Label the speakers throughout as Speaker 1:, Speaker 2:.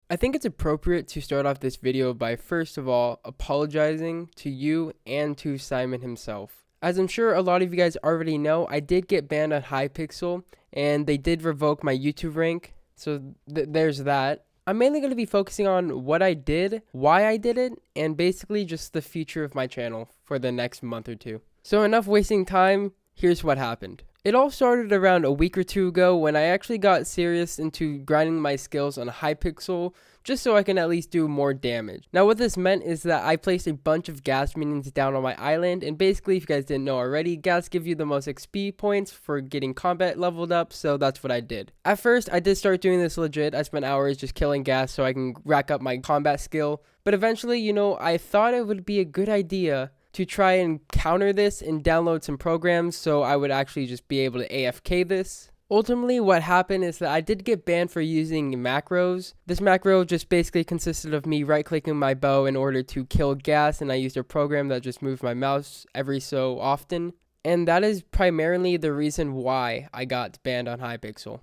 Speaker 1: I think it's appropriate to start off this video by first of all apologizing to you and to Simon himself. As I'm sure a lot of you guys already know, I did get banned on Hypixel and they did revoke my YouTube rank, so there's that. I'm mainly going to be focusing on what I did, why I did it, and basically just the future of my channel for the next month or two. So enough wasting time, here's what happened. It all started around a week or two ago when I actually got serious into grinding my skills on Hypixel just so I can at least do more damage. Now what this meant is that I placed a bunch of gas minions down on my island, and basically if you guys didn't know already, gas give you the most XP points for getting combat leveled up, so that's what I did. At first I did start doing this legit. I spent hours just killing gas so I can rack up my combat skill, but eventually, I thought it would be a good idea to try and counter this and download some programs so I would actually just be able to AFK this. Ultimately, what happened is that I did get banned for using macros. This macro just basically consisted of me right-clicking my bow in order to kill gas, and I used a program that just moved my mouse every so often. And that is primarily the reason why I got banned on Hypixel.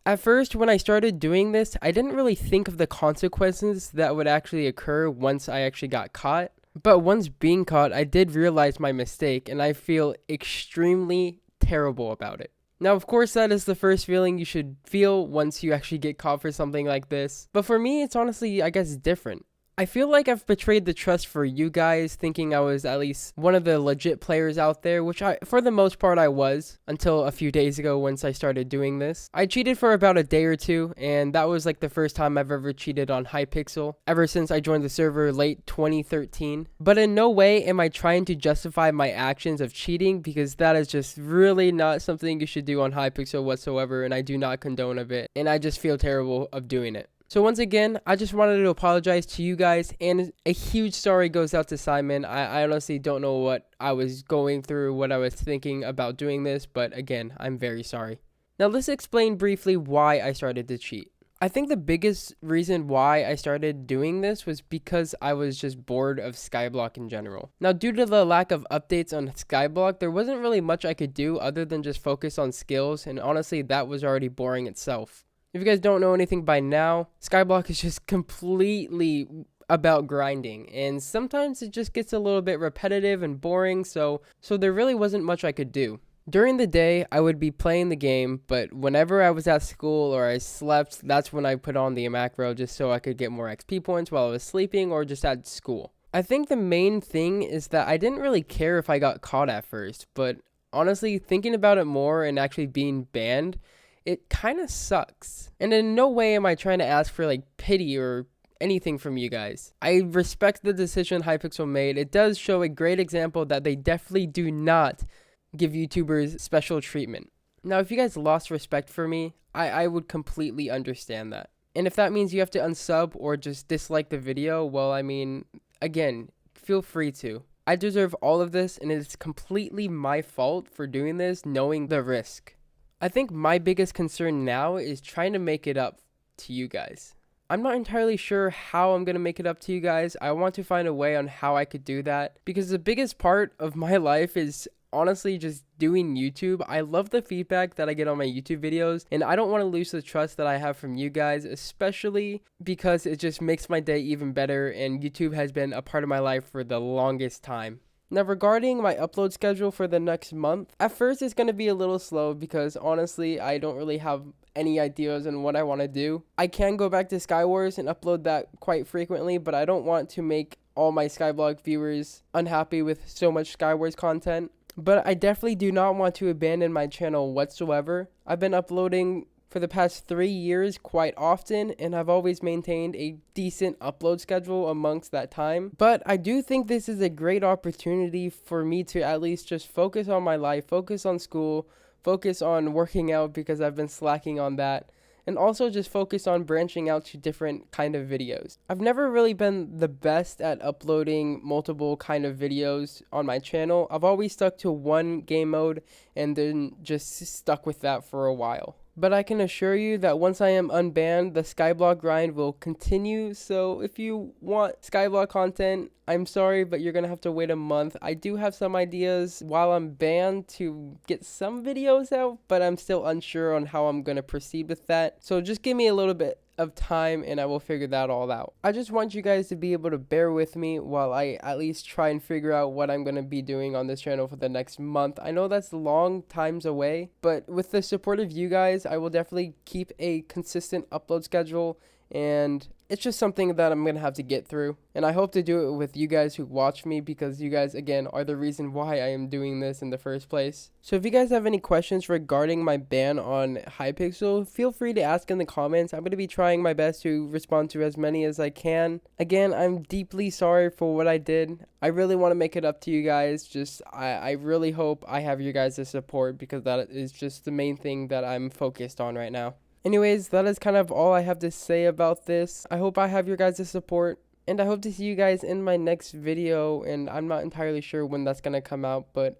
Speaker 1: At first, when I started doing this, I didn't really think of the consequences that would actually occur once I actually got caught. But once being caught, I did realize my mistake, and I feel extremely terrible about it. Now, of course, that is the first feeling you should feel once you actually get caught for something like this. But for me, it's honestly, I guess, different. I feel like I've betrayed the trust for you guys, thinking I was at least one of the legit players out there, which for the most part I was, until a few days ago once I started doing this. I cheated for about a day or two, and that was like the first time I've ever cheated on Hypixel, ever since I joined the server late 2013. But in no way am I trying to justify my actions of cheating, because that is just really not something you should do on Hypixel whatsoever, and I do not condone of it, and I just feel terrible of doing it. So once again, I just wanted to apologize to you guys, and a huge sorry goes out to Simon. I honestly don't know what I was going through, what I was thinking about doing this, but again, I'm very sorry. Now let's explain briefly why I started to cheat. I think the biggest reason why I started doing this was because I was just bored of Skyblock in general. Now, due to the lack of updates on Skyblock, there wasn't really much I could do other than just focus on skills, and honestly, that was already boring itself. If you guys don't know anything by now, Skyblock is just completely about grinding, and sometimes it just gets a little bit repetitive and boring, so there really wasn't much I could do. During the day, I would be playing the game, but whenever I was at school or I slept, that's when I put on the macro just so I could get more XP points while I was sleeping or just at school. I think the main thing is that I didn't really care if I got caught at first, but honestly, thinking about it more and actually being banned, it kind of sucks. And in no way am I trying to ask for like pity or anything from you guys. I respect the decision Hypixel made. It does show a great example that they definitely do not give YouTubers special treatment. Now, if you guys lost respect for me, I would completely understand that. And if that means you have to unsub or just dislike the video, well, I mean, again, feel free to. I deserve all of this, and it's completely my fault for doing this, knowing the risk. I think my biggest concern now is trying to make it up to you guys. I'm not entirely sure how I'm going to make it up to you guys. I want to find a way on how I could do that, because the biggest part of my life is honestly just doing YouTube. I love the feedback that I get on my YouTube videos, and I don't want to lose the trust that I have from you guys, especially because it just makes my day even better, and YouTube has been a part of my life for the longest time. Now, regarding my upload schedule for the next month, at first it's going to be a little slow because honestly, I don't really have any ideas on what I want to do. I can go back to Skywars and upload that quite frequently, but I don't want to make all my Skyblock viewers unhappy with so much Skywars content. But I definitely do not want to abandon my channel whatsoever. I've been uploading for the past 3 years quite often, and I've always maintained a decent upload schedule amongst that time. But I do think this is a great opportunity for me to at least just focus on my life, focus on school, focus on working out because I've been slacking on that, and also just focus on branching out to different kind of videos. I've never really been the best at uploading multiple kind of videos on my channel. I've always stuck to one game mode and then just stuck with that for a while. But I can assure you that once I am unbanned, the Skyblock grind will continue. So if you want Skyblock content, I'm sorry, but you're going to have to wait a month. I do have some ideas while I'm banned to get some videos out, but I'm still unsure on how I'm going to proceed with that. So just give me a little bit of time and I will figure that all out. I just want you guys to be able to bear with me while I at least try and figure out what I'm going to be doing on this channel for the next month. I know that's long times away, but with the support of you guys, I will definitely keep a consistent upload schedule, and it's just something that I'm going to have to get through. And I hope to do it with you guys who watch me, because you guys, again, are the reason why I am doing this in the first place. So if you guys have any questions regarding my ban on Hypixel, feel free to ask in the comments. I'm going to be trying my best to respond to as many as I can. Again, I'm deeply sorry for what I did. I really want to make it up to you guys. I really hope I have your guys' support, because that is just the main thing that I'm focused on right now. Anyways, that is kind of all I have to say about this. I hope I have your guys' support, and I hope to see you guys in my next video, and I'm not entirely sure when that's going to come out, but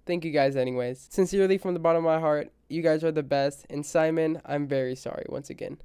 Speaker 1: thank you guys anyways. Sincerely, from the bottom of my heart, you guys are the best, and Simon, I'm very sorry once again.